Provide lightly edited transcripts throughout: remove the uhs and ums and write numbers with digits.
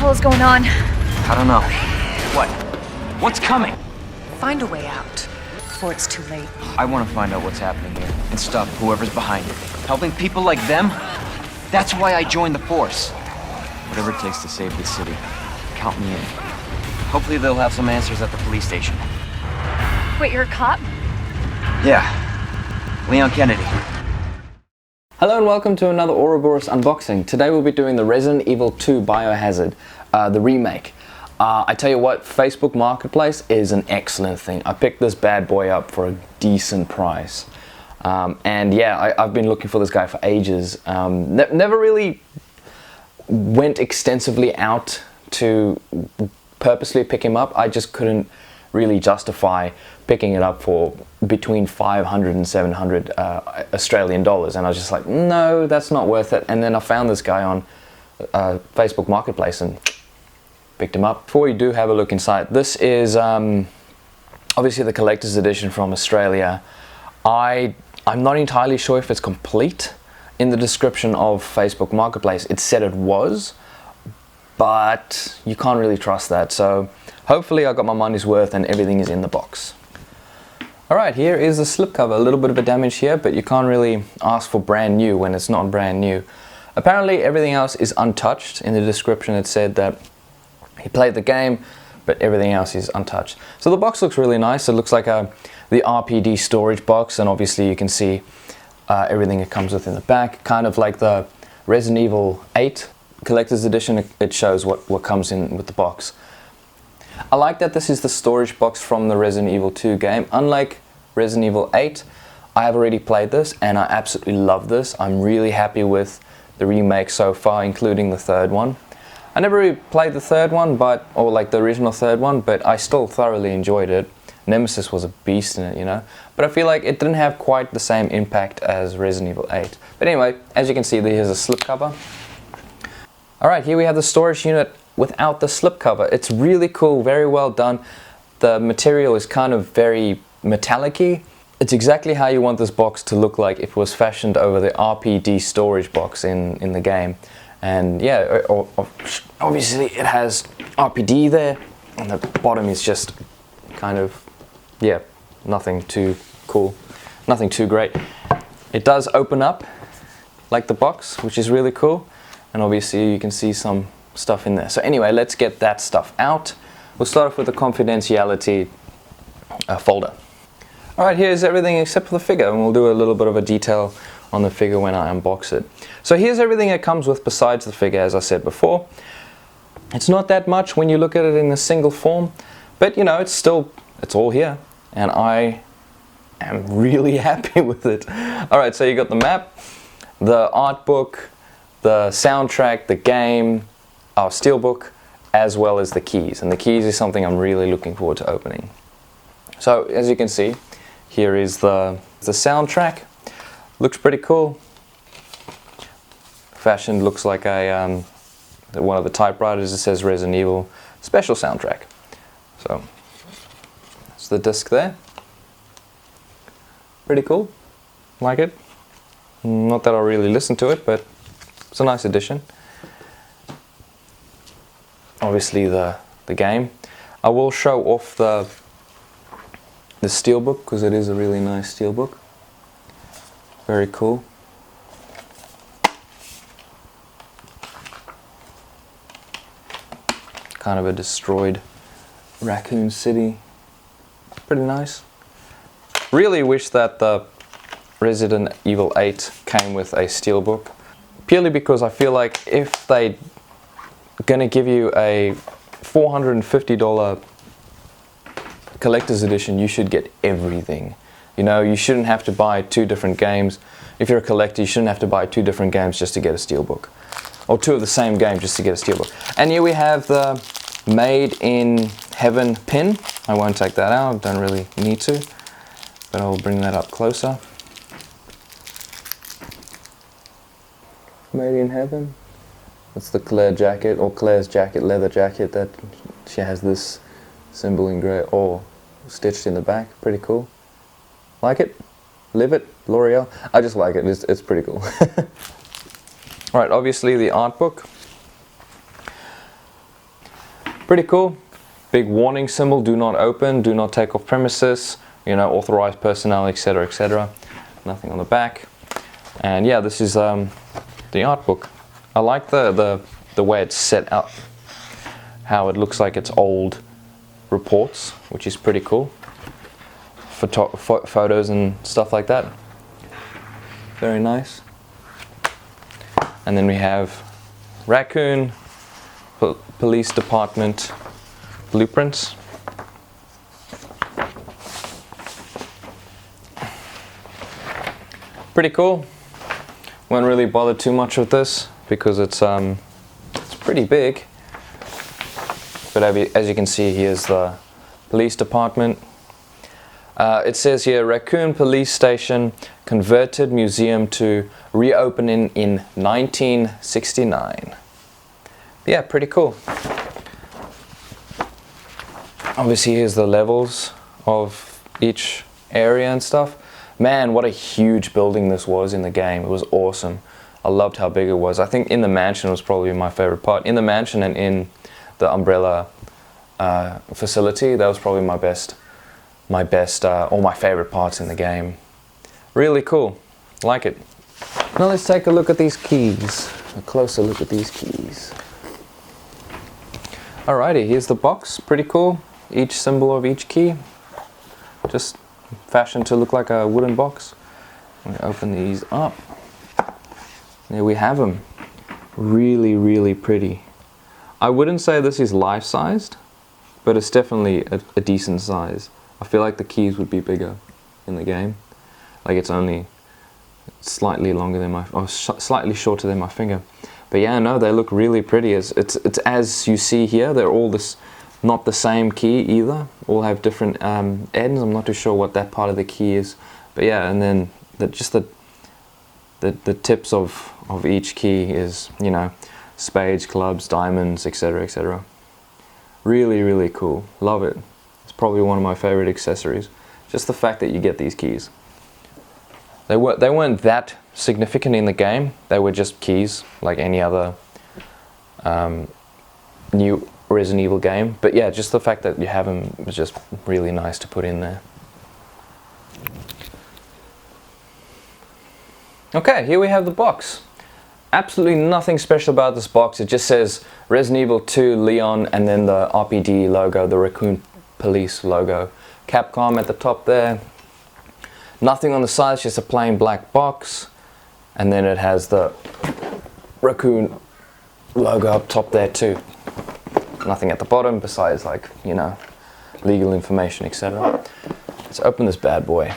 hell is going on? I don't know. What? What's coming? Find a way out before it's too late. I want to find out what's happening here and stop whoever's behind it. Helping people like them? That's why I joined the force. Whatever it takes to save this city. Count me in. Hopefully they'll have some answers at the police station. Wait, you're a cop? Yeah. Leon Kennedy. Hello and welcome to another Ouroboros unboxing. Today we'll be doing the Resident Evil 2 Biohazard, the remake. I tell you what, Facebook Marketplace is an excellent thing. I picked this bad boy up for a decent price. And yeah, I've been looking for this guy for ages. Never really went extensively out to purposely pick him up. I just couldn't really justify picking it up for between 500 and 700 Australian dollars, and I was just like, no, that's not worth it. And then I found this guy on Facebook Marketplace and picked him up. Before you do have a look inside, this is obviously the collector's edition from Australia. I'm not entirely sure if it's complete. In the description of Facebook Marketplace it said it was, but you can't really trust that, so hopefully I got my money's worth and everything is in the box. Alright, here is the slipcover. A little bit of a damage here, but you can't really ask for brand new when it's not brand new. Apparently everything else is untouched. In the description it said that he played the game, but everything else is untouched. So the box looks really nice. It looks like the RPD storage box, and obviously you can see everything it comes with in the back. Kind of like the Resident Evil 8 Collector's Edition, it shows what comes in with the box. I like that this is the storage box from the Resident Evil 2 game. Unlike Resident Evil 8, I have already played this and I absolutely love this. I'm really happy with the remake so far, including the third one. I never really played the third one, or like the original third one, but I still thoroughly enjoyed it. Nemesis was a beast in it, you know. But I feel like it didn't have quite the same impact as Resident Evil 8. But anyway, as you can see, here's a slipcover. Alright, here we have the storage unit without the slipcover. It's really cool, very well done. The material is kind of very metallic-y. It's exactly how you want this box to look like if it was fashioned over the RPD storage box in the game. And yeah, obviously it has RPD there, and the bottom is just kind of, yeah, nothing too cool, nothing too great. It does open up like the box, which is really cool, and obviously you can see some stuff in there. So anyway, let's get that stuff out. We'll start off with the confidentiality folder. Alright, here's everything except for the figure, and we'll do a little bit of a detail on the figure when I unbox it. So here's everything it comes with besides the figure, as I said before. It's not that much when you look at it in a single form, but you know, it's all here, and I am really happy with it. Alright, so you got the map, the art book, the soundtrack, the game, our steelbook, as well as the keys. And the keys is something I'm really looking forward to opening. So as you can see, here is the soundtrack. Looks pretty cool. Fashioned, looks like a one of the typewriters. It says Resident Evil special soundtrack. So that's the disc there. Pretty cool. Like it. Not that I really listen to it, but it's a nice addition. Obviously the game. I will show off the steelbook because it is a really nice steelbook. Very cool. Kind of a destroyed Raccoon City. Pretty nice. Really wish that the Resident Evil 8 came with a steelbook. Purely because I feel like if they gonna give you a $450 collector's edition, you should get everything. You know, you shouldn't have to buy two different games. If you're a collector, you shouldn't have to buy two different games just to get a steelbook, or two of the same game just to get a steelbook. And here we have the Made in Heaven pin. I won't take that out, don't really need to, but I'll bring that up closer. Made in Heaven. That's the Claire jacket, or Claire's jacket, leather jacket, that she has this symbol in grey, or stitched in the back. Pretty cool. Like it? Live it? L'Oreal? I just like it, it's pretty cool. Alright, obviously the art book. Pretty cool. Big warning symbol, do not open, do not take off premises, you know, authorized personnel, etc, etc. Nothing on the back. And yeah, this is the art book. I like the way it's set up, how it looks like it's old reports, which is pretty cool. Photos and stuff like that. Very nice. And then we have Raccoon Police Department blueprints. Pretty cool. Won't really bother too much with this because it's pretty big. But as you can see, here's the police department. It says here, Raccoon Police Station converted museum to reopening in 1969. Yeah, pretty cool. Obviously, here's the levels of each area and stuff. Man, what a huge building this was in the game. It was awesome. I loved how big it was. I think in the mansion was probably my favorite part. In the mansion and in the Umbrella facility, that was probably my best or my favorite parts in the game. Really cool. Like it. Now let's take a look at these keys. A closer look at these keys. Alrighty, here's the box. Pretty cool. Each symbol of each key. Just fashioned to look like a wooden box. I'm going to open these up. There we have them. Really, really pretty. I wouldn't say this is life-sized, but it's definitely a decent size. I feel like the keys would be bigger in the game. Like it's only slightly longer than slightly shorter than my finger. But yeah, no, they look really pretty. It's as you see here, they're all not the same key either. All have different ends. I'm not too sure what that part of the key is. But yeah, and then just the tips of each key is, you know, spades, clubs, diamonds, etc, etc. Really, really cool. Love it. It's probably one of my favorite accessories. Just the fact that you get these keys. They weren't that significant in the game. They were just keys, like any other new Resident Evil game. But yeah, just the fact that you have them was just really nice to put in there. Okay, here we have the box. Absolutely nothing special about this box. It just says Resident Evil 2 Leon and then the RPD logo, the Raccoon Police logo. Capcom at the top there. Nothing on the side, it's just a plain black box. And then it has the Raccoon logo up top there too. Nothing at the bottom besides, like, you know, legal information, etc. Let's open this bad boy.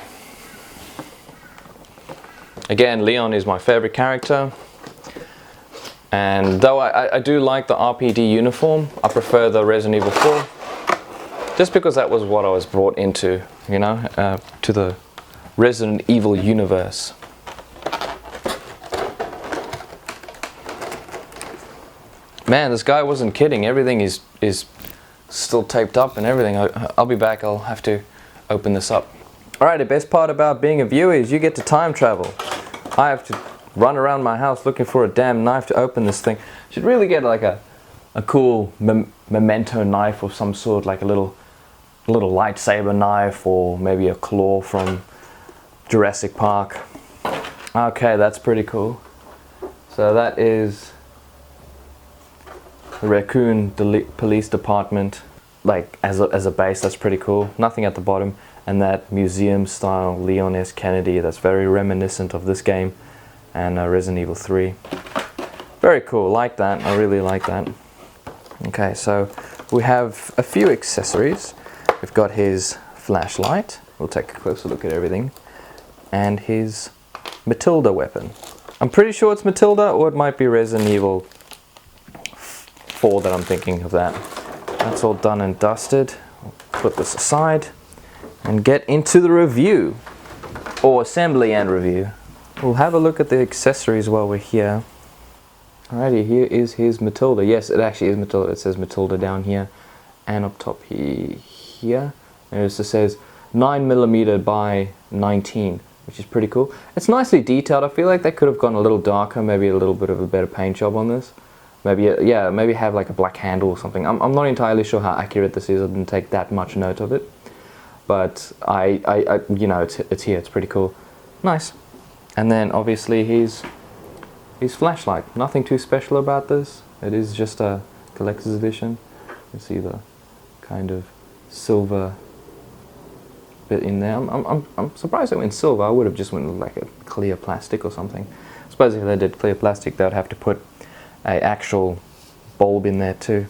Again, Leon is my favorite character. And though I do like the RPD uniform, I prefer the Resident Evil 4. Just because that was what I was brought into, you know, to the Resident Evil universe. Man, this guy wasn't kidding. Everything is still taped up and everything. I'll be back. I'll have to open this up. Alright, the best part about being a viewer is you get to time travel. I have to run around my house looking for a damn knife to open this thing. Should really get like a cool memento knife of some sort, like a little lightsaber knife or maybe a claw from Jurassic Park. Okay, that's pretty cool. So that is the Raccoon Police Department, like as a base. That's pretty cool. Nothing at the bottom, and that museum style Leon S. Kennedy, that's very reminiscent of this game and Resident Evil 3. Very cool, like that. I really like that. Okay, so we have a few accessories. We've got his flashlight. We'll take a closer look at everything. And his Matilda weapon. I'm pretty sure it's Matilda, or it might be Resident Evil 4 that I'm thinking of that. That's all done and dusted. I'll put this aside and get into the review, or assembly and review. We'll have a look at the accessories while we're here. Alrighty, here is his Matilda. Yes, it actually is Matilda. It says Matilda down here and up top here. And it just says 9mm by 19, which is pretty cool. It's nicely detailed. I feel like they could have gone a little darker, maybe a little bit of a better paint job on this. Maybe, yeah, maybe have like a black handle or something. I'm not entirely sure how accurate this is. I didn't take that much note of it. But I you know, it's here, it's pretty cool. Nice. And then obviously his flashlight. Nothing too special about this. It is just a collector's edition. You see the kind of silver bit in there. I'm surprised they went silver. I would have just went with like a clear plastic or something. I suppose if they did clear plastic, they would have to put a actual bulb in there too.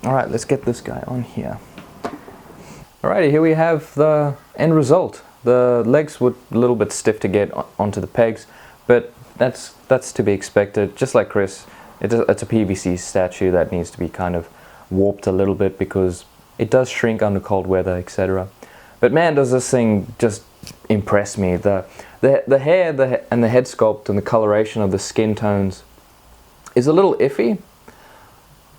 Alright, let's get this guy on here. Alrighty, here we have the end result. The legs were a little bit stiff to get onto the pegs, but that's to be expected. Just like Chris, it's a PVC statue that needs to be kind of warped a little bit because it does shrink under cold weather, etc. But man, does this thing just impress me. The hair and the head sculpt and the coloration of the skin tones is a little iffy,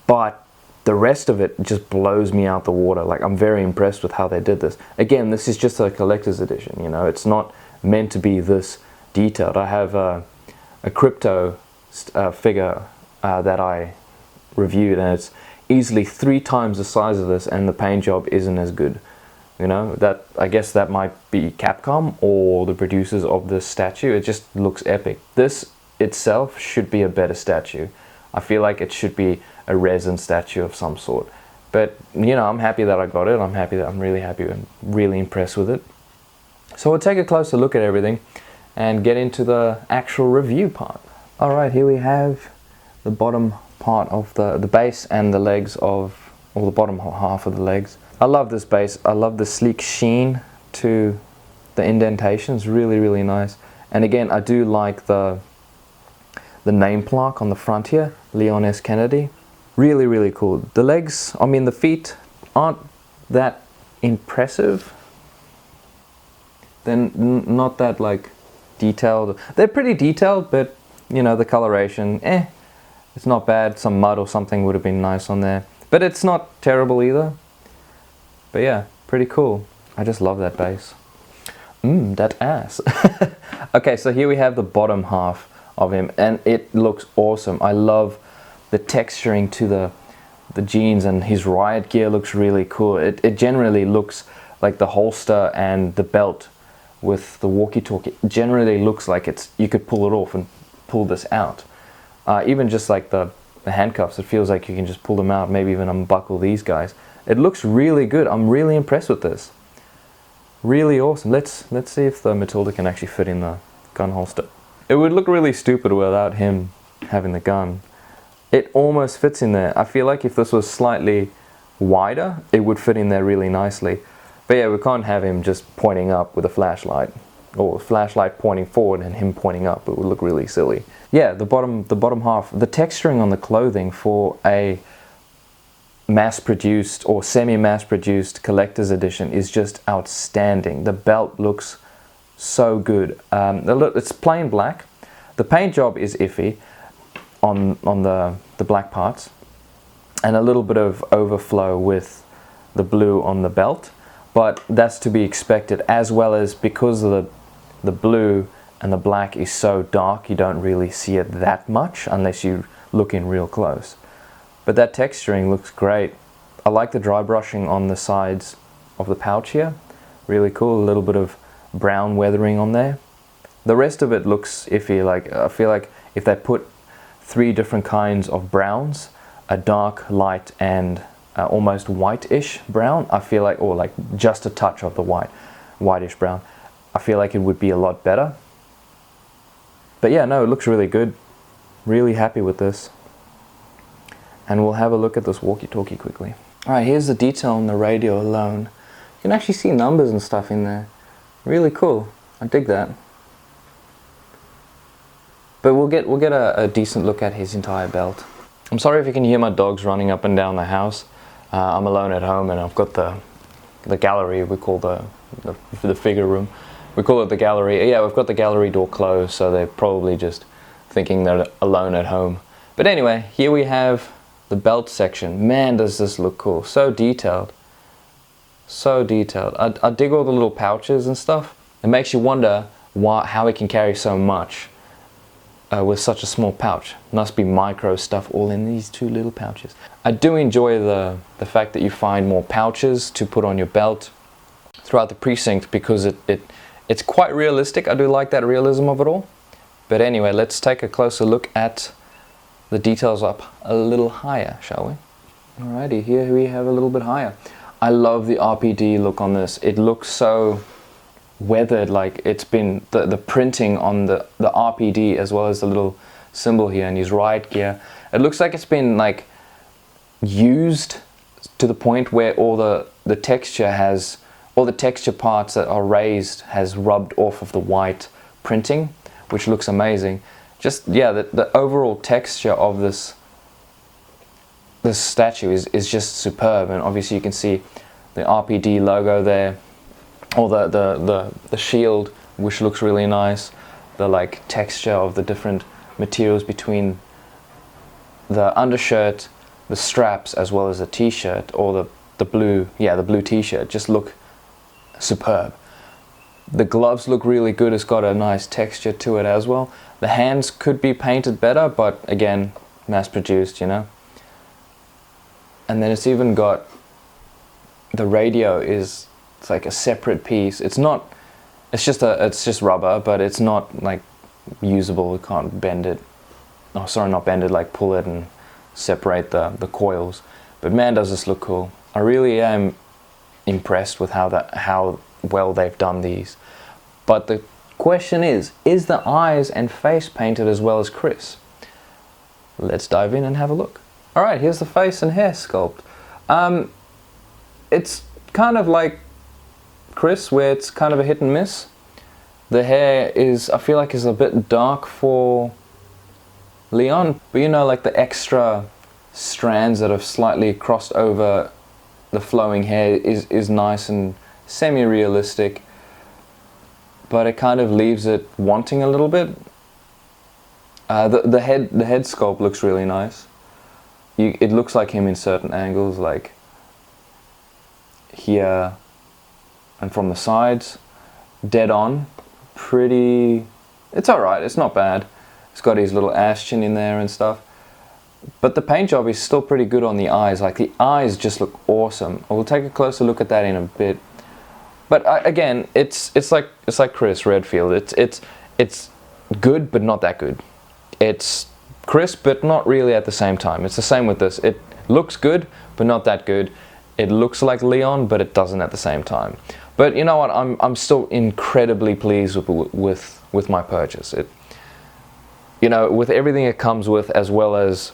but the rest of it just blows me out the water. Like, I'm very impressed with how they did this. Again, this is just a collector's edition, you know, it's not meant to be this detailed. I have a crypto figure that I reviewed, and it's easily 3 times the size of this, and the paint job isn't as good. You know, that, I guess that might be Capcom or the producers of this statue. It just looks epic. This itself should be a better statue. I feel like it should be a resin statue of some sort. But, you know, I'm happy that I got it. I'm really happy and really impressed with it. So we'll take a closer look at everything and get into the actual review part. Alright, here we have the bottom part of the base and the legs of, or the bottom half of the legs. I love this base. I love the sleek sheen to the indentations. Really, really nice. And again, I do like the name plaque on the front here, Leon S. Kennedy. Really, really cool. The legs, I mean the feet aren't that impressive. They're not that like detailed. They're pretty detailed, but you know, the coloration, it's not bad. Some mud or something would have been nice on there. But it's not terrible either. But yeah, pretty cool. I just love that base. That ass. Okay, so here we have the bottom half of him, and it looks awesome. I love the texturing to the jeans, and his riot gear looks really cool. It generally looks like the holster and the belt with the walkie-talkie generally looks like you could pull it off and pull this out. Even just like the handcuffs, it feels like you can just pull them out, maybe even unbuckle these guys. It looks really good. I'm really impressed with this. Really awesome. Let's see if the Matilda can actually fit in the gun holster. It would look really stupid without him having the gun. It almost fits in there. I feel like if this was slightly wider, it would fit in there really nicely. But yeah, we can't have him just pointing up with a flashlight, or a flashlight pointing forward and him pointing up. It would look really silly. Yeah, the bottom half, the texturing on the clothing for a mass-produced or semi-mass-produced collector's edition is just outstanding. The belt looks so good. It's plain black. The paint job is iffy on the black parts, and a little bit of overflow with the blue on the belt, but that's to be expected, as well as because of the blue and the black is so dark, you don't really see it that much unless you look in real close. But that texturing looks great. I like the dry brushing on the sides of the pouch here. Really cool. A little bit of brown weathering on there. The rest of it looks iffy. Like, I feel like if they put 3 different kinds of browns, a dark, light, and almost whitish brown, I feel like, or like just a touch of the whitish brown, I feel like it would be a lot better. But yeah, no, it looks really good. Really happy with this. And we'll have a look at this walkie-talkie quickly. Alright, here's the detail on the radio alone. You can actually see numbers and stuff in there. Really cool. I dig that. But we'll get a decent look at his entire belt. I'm sorry if you can hear my dogs running up and down the house. I'm alone at home, and I've got the gallery, we call the figure room. We call it the gallery. Yeah, we've got the gallery door closed, so they're probably just thinking they're alone at home. But anyway, here we have the belt section. Man, does this look cool. So detailed. So detailed. I dig all the little pouches and stuff. It makes you wonder how he can carry so much. with such a small pouch. Must be micro stuff all in these two little pouches. I do enjoy the fact that you find more pouches to put on your belt throughout the precinct, because it's quite realistic. I do like that realism of it all. But anyway, let's take a closer look at the details up a little higher, shall we? Alrighty, here we have a little bit higher. I love the RPD look on this. It looks so weathered, like it's been the printing on the RPD, as well as the little symbol here in his riot gear. It looks like it's been like used to the point where all the texture has, all the texture parts that are raised has rubbed off of the white printing, which looks amazing. Just, yeah, the overall texture of this statue is just superb. And obviously you can see the RPD logo there, or the shield, which looks really nice. The like texture of the different materials between the undershirt, the straps, as well as the t-shirt, or the blue t-shirt, just look superb. The gloves look really good. It's got a nice texture to it as well. The hands could be painted better, but again, mass produced, you know. And then it's even got the radio it's like a separate piece. It's just rubber, but it's not like usable. You can't bend it. Oh, sorry, not bend it, like pull it and separate the coils. But man, does this look cool. I really am impressed with how well they've done these. But the question is the eyes and face painted as well as Chris? Let's dive in and have a look. Alright, here's the face and hair sculpt. It's kind of like Chris, where it's kind of a hit and miss. The hair is, I feel like, is a bit dark for Leon, but you know, like the extra strands that have slightly crossed over the flowing hair is nice and semi-realistic, but it kind of leaves it wanting a little bit. The head sculpt looks really nice. It looks like him in certain angles, like here and from the sides, dead on. Pretty, it's alright, it's not bad. It's got his little ash chin in there and stuff. But the paint job is still pretty good on the eyes. Like, the eyes just look awesome. We'll take a closer look at that in a bit. But again, it's like Chris Redfield. It's good, but not that good. It's crisp, but not really at the same time. It's the same with this. It looks good, but not that good. It looks like Leon, but it doesn't at the same time. But you know what? I'm still incredibly pleased with my purchase. You know, with everything it comes with, as well as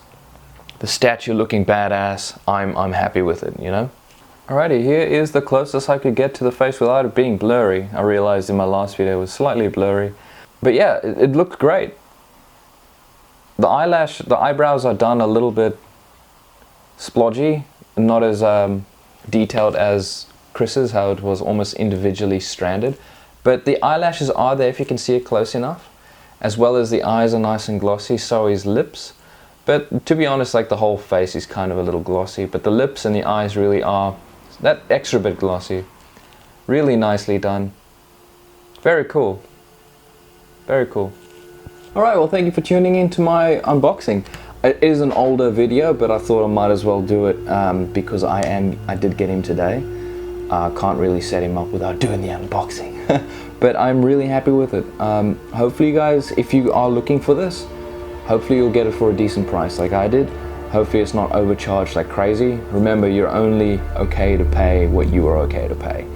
the statue looking badass, I'm happy with it, you know? Alrighty, here is the closest I could get to the face without it being blurry. I realized in my last video it was slightly blurry. But yeah, it looked great. The eyebrows are done a little bit splodgy, not as detailed as Chris's, how it was almost individually stranded. But the eyelashes are there if you can see it close enough. As well as the eyes are nice and glossy, so is lips. But to be honest, like, the whole face is kind of a little glossy, but the lips and the eyes really are that extra bit glossy. Really nicely done. Very cool. Very cool. Alright, well, thank you for tuning in to my unboxing. It is an older video, but I thought I might as well do it because I did get him today. Can't really set him up without doing the unboxing. But I'm really happy with it. Hopefully you guys, if you are looking for this, hopefully you'll get it for a decent price like I did. Hopefully it's not overcharged like crazy. Remember, you're only okay to pay what you are okay to pay.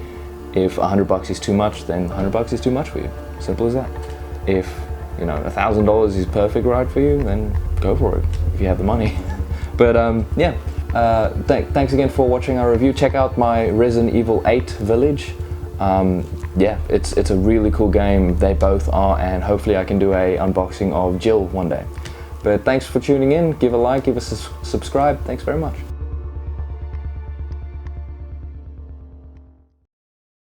If $100 is too much, then $100 is too much for you. Simple as that. If, you know, $1,000 is perfect right for you, then go for it if you have the money. But yeah, thanks again for watching our review. Check out my Resident Evil 8 Village. Yeah, it's a really cool game. They both are, and hopefully I can do a unboxing of Jill one day. But thanks for tuning in. Give a like, give us a subscribe. Thanks very much.